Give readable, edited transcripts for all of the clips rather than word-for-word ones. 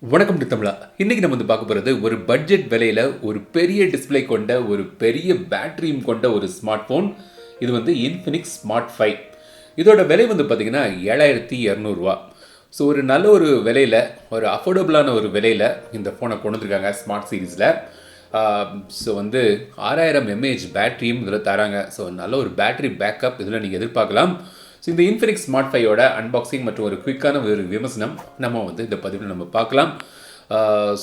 வணக்கம் டு தமிழா. இன்னைக்கு நம்ம வந்து பார்க்க போகிறது ஒரு பட்ஜெட் விலையில் ஒரு பெரிய டிஸ்ப்ளே கொண்ட ஒரு பெரிய பேட்டரியும் கொண்ட ஒரு ஸ்மார்ட் ஃபோன். இது வந்து இன்ஃபினிக்ஸ் ஸ்மார்ட் 5. இதோட விலை வந்து பார்த்திங்கன்னா 7200 ரூபா. ஸோ ஒரு நல்ல ஒரு விலையில், ஒரு அஃபோர்டபுளான ஒரு விலையில் இந்த ஃபோனை கொண்டு வந்திருக்காங்க ஸ்மார்ட் சீரீஸில். ஸோ வந்து 6000 mAh பேட்டரியும் இதில் தராங்க. ஸோ நல்ல ஒரு பேட்டரி பேக்கப் இதில் நீங்கள் எதிர்பார்க்கலாம். ஸோ இந்த இன்ஃபினிக்ஸ் ஸ்மார்ட் 5யோட அன்பாக்சிங் மற்றும் ஒரு குயிக்கான ஒரு விமர்சனம் நம்ம வந்து இந்த பதிவில் நம்ம பார்க்கலாம்.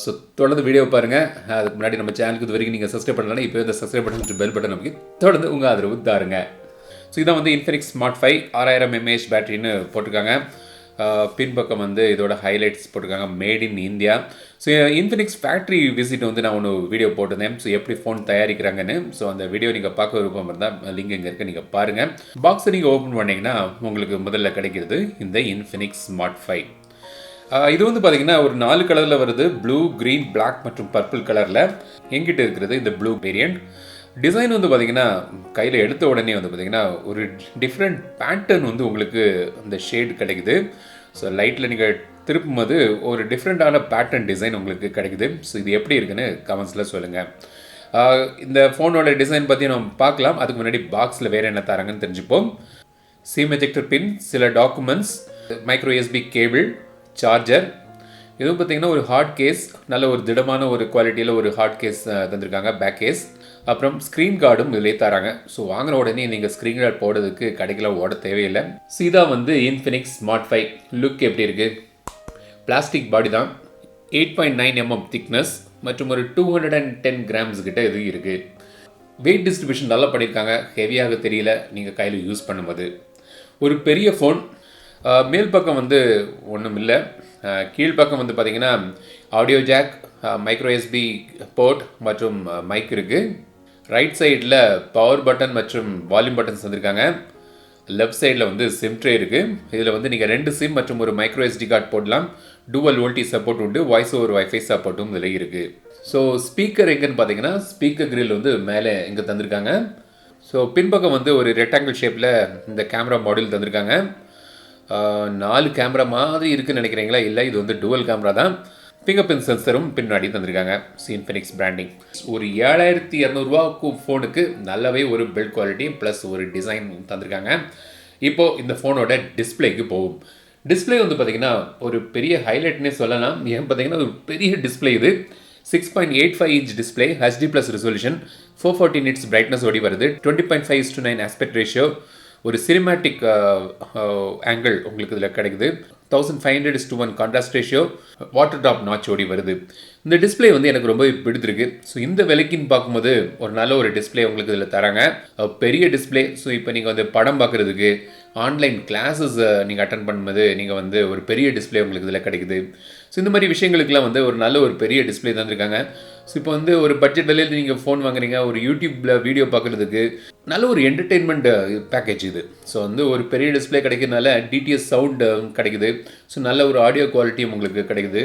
ஸோ தொடர்ந்து வீடியோ பாருங்கள். அதுக்கு முன்னாடி நம்ம சேனலுக்கு இது வரைக்கும் நீங்கள் சப்ஸ்கிரைப் பண்ணலாம். இப்போ இந்த சப்ஸ்கிரைப் பட்டன் பெல் பட்டன் நமக்கு தொடர்ந்து உங்கள் ஆதரவு தாருங்க. ஸோ இதான் வந்து இன்ஃபினிக்ஸ் ஸ்மார்ட் 5 6000 mAh பேட்டரின்னு போட்டிருக்காங்க. பின்பக்கம் வந்து இதோட ஹைலைட்ஸ் போட்டிருக்காங்க, made in India. So Infinix factory visit வந்து நான் ஒன்று வீடியோ போட்டிருந்தேன். ஸோ எப்படி ஃபோன் தயாரிக்கிறாங்கன்னு. ஸோ அந்த வீடியோ நீங்கள் பார்க்க விருப்பம் இருந்தால் லிங்க் இங்கே இருக்க நீங்கள் பாருங்கள். பாக்ஸை நீங்கள் ஓப்பன் பண்ணிங்கன்னா உங்களுக்கு முதல்ல கிடைக்கிறது இந்த இன்ஃபினிக்ஸ் ஸ்மார்ட் 5. இது வந்து பார்த்தீங்கன்னா ஒரு 4 கலரில் வருது. ப்ளூ, க்ரீன், பிளாக் மற்றும் பர்பிள் கலரில். எங்கிட்ட இருக்கிறது இந்த ப்ளூ வேரியண்ட். டிசைன் வந்து பார்த்திங்கன்னா கையில் எடுத்த உடனே வந்து பார்த்திங்கன்னா ஒரு டிஃப்ரெண்ட் பேட்டர்ன் வந்து உங்களுக்கு அந்த ஷேட் கிடைக்குது. ஸோ லைட்டில் நீங்கள் திருப்பும் போது ஒரு டிஃப்ரெண்ட்டான பேட்டர்ன் டிசைன் உங்களுக்கு கிடைக்குது. ஸோ இது எப்படி இருக்குன்னு கமெண்ட்ஸில் சொல்லுங்கள். இந்த ஃபோனோட டிசைன் பற்றி நம்ம பார்க்கலாம். அதுக்கு முன்னாடி பாக்ஸில் வேறு என்ன தராங்கன்னு தெரிஞ்சுப்போம். சிம் எஜெக்டர் பின், சில documents, micro USB cable, charger. இதுவும் பார்த்திங்கன்னா ஒரு ஹார்ட் கேஸ், நல்ல ஒரு திடமான ஒரு குவாலிட்டியில் ஒரு ஹார்ட் கேஸ் தந்திருக்காங்க, பேக் கேஸ். அப்புறம் ஸ்க்ரீன் கார்டும் இதிலே தராங்க. ஸோ வாங்கின உடனே நீங்கள் ஸ்க்ரீன் கார்டு போடுறதுக்கு கடைக்கெல்லாம் ஓட தேவையில்லை. சீதா வந்து இன்ஃபினிக்ஸ் ஸ்மார்ட் 5 லுக் எப்படி இருக்குது? பிளாஸ்டிக் பாடி தான், 8.9 mm திக்னஸ் மற்றும் ஒரு 210 grams கிட்ட இது இருக்குது. வெயிட் டிஸ்ட்ரிபியூஷன் நல்லா பண்ணியிருக்காங்க, ஹெவியாக தெரியல நீங்கள் கையில் யூஸ் பண்ணும்போது. ஒரு பெரிய ஃபோன். மேல் பக்கம் வந்து ஒன்றும் இல்லை. கீழ்ப்பக்கம் வந்து பார்த்திங்கன்னா audio jack, micro USB port மற்றும் மைக் இருக்குது. ரைட் சைடில் பவர் பட்டன் மற்றும் வால்யூம் பட்டன்ஸ் வந்திருக்காங்க. லெஃப்ட் சைடில் வந்து சிம் ட்ரே இருக்குது. இதில் வந்து நீங்கள் 2 சிம் மற்றும் ஒரு மைக்ரோ SD கார்டு போடலாம். டூவல் வோல்டி சப்போர்ட் உண்டு. வாய்ஸ் ஓவர் வைஃபை சப்போர்ட்டும் இதில் இருக்குது. ஸோ ஸ்பீக்கர் எங்கன்னு பார்த்தீங்கன்னா ஸ்பீக்கர் கிரில் வந்து மேலே இங்கே தந்திருக்காங்க. ஸோ பின்பக்கம் வந்து ஒரு ரெக்டாங்கிள் ஷேப்பில் இந்த கேமரா மாடியூல் தந்திருக்காங்க. 4 கேமரா மாதிரி இருக்குன்னு நினைக்கிறீங்களா? இல்லை, இது வந்து டுவல் கேமரா தான். ஃபிங்கர் பின் சென்சரும் பின்னாடி தந்திருக்காங்க. Infinix branding. ஒரு 7200 ஃபோனுக்கு நல்லாவே ஒரு பில்ட் குவாலிட்டி ப்ளஸ் ஒரு டிசைன் தந்திருக்காங்க. இப்போது இந்த ஃபோனோட டிஸ்பிளேக்கு போகும். டிஸ்பிளே வந்து பார்த்திங்கன்னா ஒரு பெரிய ஹைலைட்னே சொல்லலாம். ஏன் பார்த்தீங்கன்னா ஒரு பெரிய டிஸ்பிளே இது. 6.85 inch display, HD+ resolution, 440 nits brightness ஓடி வருது, 20.5:9 ஆஸ்பெக்ட் ரேஷியோ, ஒரு சினிமேட்டிக் ஆங்கிள் உங்களுக்கு இதில் கிடைக்குது, 1500:1 contrast ratio, water drop notch ஓடி வருது. இந்த டிஸ்பிளே வந்து எனக்கு ரொம்ப பிடித்திருக்கு. ஸோ இந்த விலைக்குன்னு பார்க்கும்போது ஒரு நல்ல ஒரு டிஸ்பிளே உங்களுக்கு இதில் தராங்க. பெரிய டிஸ்பிளே. ஸோ இப்போ நீங்கள் வந்து படம் பார்க்குறதுக்கு, ஆன்லைன் கிளாஸஸ் நீங்கள் அட்டன் பண்ணும்போது நீங்கள் வந்து ஒரு பெரிய டிஸ்பிளே உங்களுக்கு இதில் கிடைக்குது. ஸோ இந்த மாதிரி விஷயங்களுக்குலாம் வந்து ஒரு நல்ல ஒரு பெரிய டிஸ்பிளே தந்திருக்காங்க. ஸோ இப்போ வந்து ஒரு பட்ஜெட் விலையில் நீங்கள் ஃபோன் வாங்குறீங்க, ஒரு யூடியூப்பில் வீடியோ பார்க்குறதுக்கு நல்ல ஒரு என்டர்டெயின்மெண்ட் பேக்கேஜ் இது. ஸோ வந்து ஒரு பெரிய டிஸ்பிளே கிடைக்கிறதுனால DTS சவுண்டு கிடைக்குது. ஸோ நல்ல ஒரு ஆடியோ குவாலிட்டியும் உங்களுக்கு கிடைக்குது.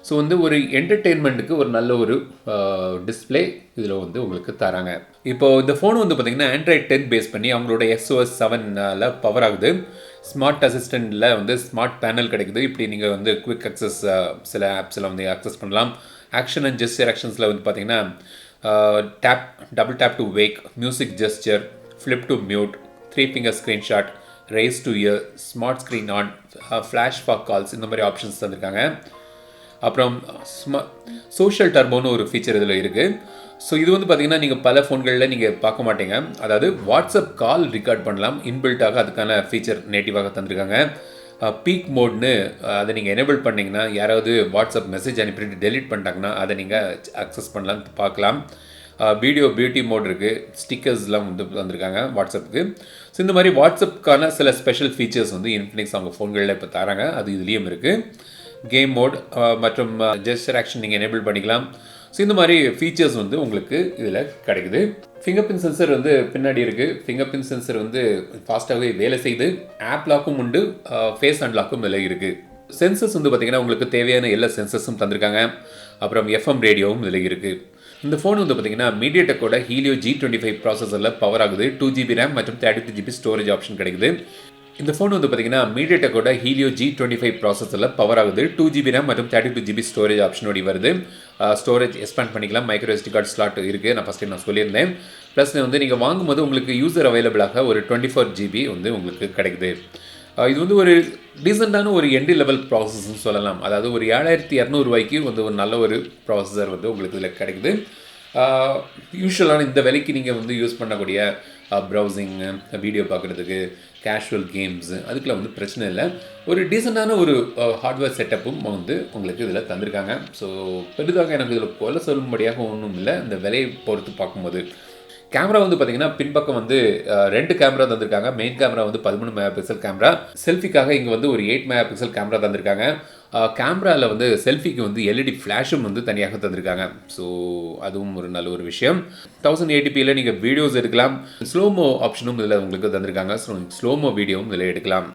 ஸோ வந்து ஒரு என்டர்டெயின்மெண்ட்டுக்கு ஒரு நல்ல ஒரு டிஸ்பிளே இதில் வந்து உங்களுக்கு தராங்க. இப்போது இந்த ஃபோன் வந்து பார்த்திங்கன்னா Android 10 பேஸ் பண்ணி அவங்களோட SOS 7ல் பவர் ஆகுது. ஸ்மார்ட் அசிஸ்டண்ட்டில் வந்து ஸ்மார்ட் பேனல் கிடைக்குது. இப்படி நீங்கள் வந்து குவிக் அக்சஸ் சில ஆப்ஸில் வந்து அக்சஸ் பண்ணலாம். ஆக்ஷன் அண்ட் ஜெஸ்டர் ஆக்ஷன்ஸில் வந்து பார்த்திங்கன்னா double tape to wake, music gesture, flip to mute, 3 finger screenshot, rice to year, smart screen on, flash for calls, இந்த மாதிரி ஆப்ஷன்ஸ் தந்திருக்காங்க. அப்புறம் சோஷியல் டர்போன்னு ஒரு ஃபீச்சர் இதில் இருக்குது. ஸோ இது வந்து பார்த்திங்கன்னா நீங்கள் பல ஃபோன்களில் நீங்கள் பார்க்க மாட்டீங்க. அதாவது வாட்ஸ்அப் கால் ரெக்கார்ட் பண்ணலாம். இன்பில்ட்டாக அதுக்கான ஃபீச்சர் நேட்டிவாக தந்திருக்காங்க. பீக் மோட்னு அதை நீங்கள் எனேபிள் பண்ணிங்கன்னா யாராவது வாட்ஸ்அப் மெசேஜ் அனுப்பிட்டு டெலிட் பண்ணிட்டாங்கன்னா அதை நீங்கள் அக்சஸ் பண்ணலாம், பார்க்கலாம். வீடியோ பியூட்டி மோட் இருக்குது. ஸ்டிக்கர்ஸ்லாம் வந்து வந்திருக்காங்க வாட்ஸ்அப்புக்கு. ஸோ இந்த மாதிரி வாட்ஸ்அப்புக்கான சில ஸ்பெஷல் ஃபீச்சர்ஸ் வந்து இன்ஃபினிக்ஸ் அவங்க ஃபோன்களில் இப்போ தராங்க. அது இதுலேயும் இருக்குது. கேம் மோட் மற்றும் ஜெஸ்டர் ஆக்ஷன் நீங்கள் எனேபிள் பண்ணிக்கலாம். ஸோ இந்த மாதிரி ஃபீச்சர்ஸ் வந்து உங்களுக்கு இதில் கிடைக்குது. ஃபிங்கர் பின் சென்சர் வந்து பின்னாடி இருக்குது. ஃபிங்கர் பின் சென்சர் வந்து ஃபாஸ்ட்டாகவே வேலை செய்து. ஆப் லாக்கும் உண்டு, ஃபேஸ் அன்லாக்கும் இதில் இருக்குது. சென்சர்ஸ் வந்து பார்த்திங்கன்னா உங்களுக்கு தேவையான எல்லா சென்சர்ஸும் தந்திருக்காங்க. அப்புறம் FM ரேடியோவும் இதில் இருக்குது. இந்த ஃபோன் வந்து பார்த்திங்கன்னா மீடியாடெக்கோட ஹீலியோ G25 ப்ராசஸரில் பவர் ஆகுது. 2GB RAM மற்றும் 32GB ஸ்டோரேஜ் ஆப்ஷன் கிடைக்குது. இந்த ஃபோன் வந்து பார்த்தீங்கன்னா மீடியாடெக்கோட ஹீலியோ G25 ப்ராசஸரில் பவர் ஆகுது. 2GB RAM மற்றும் 32GB ஸ்டோரேஜ் ஆப்ஷனோடு வருது. ஸ்டோரேஜ் எக்ஸ்பேண்ட் பண்ணிக்கலாம். மைக்ரோ SD கார்டு ஸ்லாட் இருக்குது. நான் ஃபஸ்ட்டு சொல்லியிருந்தேன். ப்ளஸ் வந்து நீங்கள் வாங்கும்போது உங்களுக்கு யூசர் அவைலபிளாக ஒரு 24GB வந்து உங்களுக்கு கிடைக்குது. இது வந்து ஒரு டீசெண்டான ஒரு என்ட்ரி லெவல் ப்ராசஸர்னு சொல்லலாம். அதாவது ஒரு 7200 ரூபாய்க்கு வந்து ஒரு நல்ல ஒரு ப்ராசஸர் வந்து உங்களுக்கு இதில் கிடைக்குது. யூஷுவலான இந்த விலைக்கு நீங்கள் வந்து யூஸ் பண்ணக்கூடிய ப்ரௌசிங்கு, வீடியோ பார்க்குறதுக்கு, கேஷுவல் கேம்ஸு அதுக்கெலாம் வந்து பிரச்சனை இல்லை. ஒரு டீசெண்டான ஒரு ஹார்ட்வேர் செட்டப்பும் வந்து உங்களுக்கு இதில் தந்திருக்காங்க. ஸோ பெரிதாக எனக்கு இதில் கொலை சொல்லும்படியாக ஒன்றும் இல்லை இந்த விலையை பொறுத்து பார்க்கும்போது. கேமரா வந்து பார்த்தீங்கன்னா பின்பக்கம் வந்து 2 கேமரா தந்திருக்காங்க. மெயின் கேமரா வந்து 13 மெகா பிக்சல் கேமரா. செல்ஃபிக்காக இங்கே வந்து ஒரு 8 மெகா பிக்சல் கேமரா தந்திருக்காங்க. கேமராவில் வந்து செல்ஃபிக்கு வந்து எல்இடி ஃப்ளாஷும் வந்து தனியாக தந்திருக்காங்க. ஸோ அதுவும் ஒரு நல்ல ஒரு விஷயம். 1080pயில் நீங்கள் வீடியோஸ் எடுக்கலாம். ஸ்லோமோ ஆப்ஷனும் இதில் உங்களுக்கு தந்திருக்காங்க. ஸோ ஸ்லோமோ வீடியோவும் இதில் எடுக்கலாம்.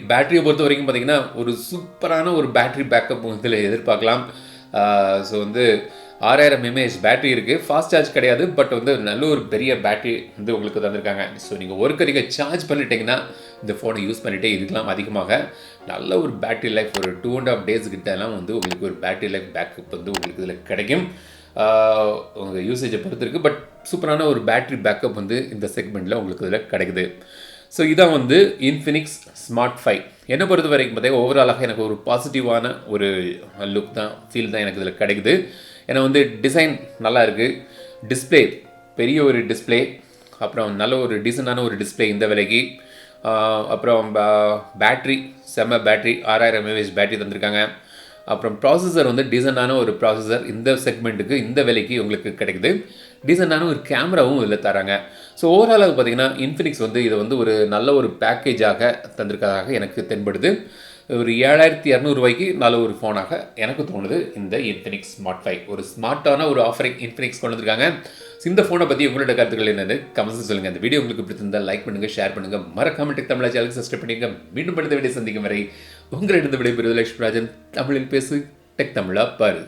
பேட்டரியை பொறுத்த வரைக்கும் பார்த்தீங்கன்னா ஒரு சூப்பரான ஒரு பேட்டரி பேக்கப் இதில் எதிர்பார்க்கலாம். ஸோ வந்து 6000 mAh பேட்டரி இருக்குது. ஃபாஸ்ட் சார்ஜ் கிடையாது. பட் வந்து நல்ல ஒரு பெரிய பேட்டரி வந்து உங்களுக்கு தந்திருக்காங்க. ஸோ நீங்கள் ஒருக்க சார்ஜ் பண்ணிட்டீங்கன்னா இந்த ஃபோனை யூஸ் பண்ணிகிட்டே இருக்கலாம். அதிகமாக நல்ல ஒரு பேட்டரி லைஃப் ஒரு 2.5 days கிட்டலாம் வந்து உங்களுக்கு ஒரு பேட்டரி லைஃப் பேக்கப் வந்து உங்களுக்கு இதில் கிடைக்கும். உங்கள் யூசேஜை பொறுத்து இருக்குது. பட் சூப்பரான ஒரு பேட்டரி பேக்கப் வந்து இந்த செக்மெண்ட்டில் உங்களுக்கு இதில் கிடைக்குது. ஸோ இதான் வந்து இன்ஃபினிக்ஸ் ஸ்மார்ட் 5. என்னை பொறுத்த வரைக்கும் பார்த்தீங்கன்னா ஓவராலாக எனக்கு ஒரு பாசிட்டிவான ஒரு லுக் தான், ஃபீல் தான் எனக்கு இதில் கிடைக்குது. ஏன்னா வந்து டிசைன் நல்லா இருக்குது, டிஸ்பிளே பெரிய ஒரு டிஸ்பிளே, அப்புறம் நல்ல ஒரு டீசெண்டான ஒரு டிஸ்பிளே இந்த விலைக்கு. அப்புறம் பேட்ரி செம்ம பேட்ரி 6000 mAh பேட்டரி தந்திருக்காங்க. அப்புறம் ப்ராசஸர் வந்து டீசெண்டான ஒரு ப்ராசஸர் இந்த செக்மெண்ட்டுக்கு இந்த விலைக்கு உங்களுக்கு கிடைக்குது. டீசெண்டான ஒரு கேமராவும் இதில் தராங்க. ஸோ ஓவராலாக பார்த்தீங்கன்னா இன்ஃபினிக்ஸ் வந்து இதை வந்து ஒரு நல்ல ஒரு பேக்கேஜாக தந்திருக்கிறதாக எனக்கு தென்படுது. ஒரு 7200 ரூபாய்க்கு நல்ல ஒரு ஃபோனாக எனக்கு தோணுது இந்த இன்ஃபினிக்ஸ் ஸ்மார்ட் 5. ஒரு ஸ்மார்ட்டான ஒரு ஆஃபரிங் இன்ஃபினிக்ஸ் கொண்டு வந்திருக்காங்க. இந்த ஃபோனை பற்றி உங்களோட கருத்துக்கள் என்னென்னு கமெண்ட்ஸ் சொல்லுங்கள். இந்த வீடியோ உங்களுக்கு பிடிச்சிருந்தால் லைக் பண்ணுங்கள், ஷேர் பண்ணுங்கள், மறக்காம டெக் தமிழா சேனலுக்கு சப்ஸ்கிரைப் பண்ணிங்க. மீண்டும் அடுத்த வீடியோ சந்திக்கும் வரை உங்களிடம் விடைபெறுவது லட்சுமிராஜன். தமிழில் பேசு, டெக் தமிழா பாரு.